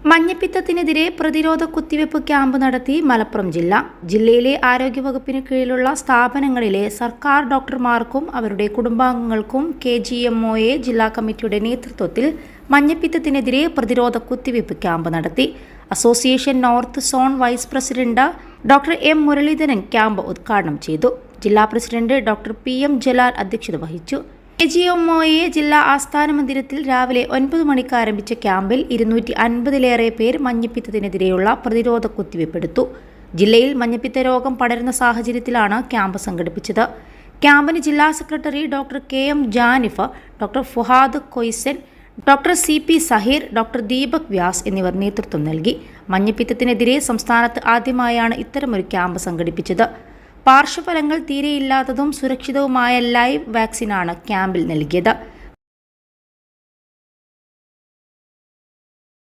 മഞ്ഞപ്പിത്തത്തിനെതിരെ പ്രതിരോധ കുത്തിവയ്പ് ക്യാമ്പ് നടത്തി മലപ്പുറം ജില്ലയിലെ ആരോഗ്യവകുപ്പിന് കീഴിലുള്ള സ്ഥാപനങ്ങളിലെ സർക്കാർ ഡോക്ടർമാർക്കും അവരുടെ കുടുംബാംഗങ്ങൾക്കും KGMOA ജില്ലാ കമ്മിറ്റിയുടെ നേതൃത്വത്തിൽ മഞ്ഞപ്പിത്തത്തിനെതിരെ പ്രതിരോധ കുത്തിവയ്പ് ക്യാമ്പ് നടത്തി. Association north zone vice president doctor M Muraleedharan camp ഉദ്ഘാടനം ചെയ്തു. ജില്ലാ പ്രസിഡന്റ് ഡോക്ടർ PM ജലാൽ അധ്യക്ഷത വഹിച്ചു. KGMOA ജില്ലാ ആസ്ഥാന മന്ദിരത്തിൽ രാവിലെ 9 മണിക്ക് ആരംഭിച്ച ക്യാമ്പിൽ 250-ലേറെ പേർ മഞ്ഞപ്പിത്തത്തിനെതിരെയുള്ള പ്രതിരോധ കുത്തിവയ്പ് എടുത്തു. ജില്ലയിൽ മഞ്ഞപ്പിത്ത രോഗം പടരുന്ന സാഹചര്യത്തിലാണ് ക്യാമ്പ് സംഘടിപ്പിച്ചത്. ക്യാമ്പിന് ജില്ലാ secretary doctor KM Janif, doctor Fuhad Koysan, doctor CP Saheer, doctor Deepak Vyas എന്നിവർ നേതൃത്വം നൽകി. മഞ്ഞപ്പിത്തത്തിനെതിരെ സംസ്ഥാനത്ത് ആദ്യമായാണ് ഇത്തരമൊരു ക്യാമ്പ് സംഘടിപ്പിച്ചത്. പാർശ്വഫലങ്ങൾ തീരെയില്ലാത്തതും സുരക്ഷിതവുമായ ലൈവ് വാക്സിനാണ് ക്യാമ്പിൽ നൽകിയത്.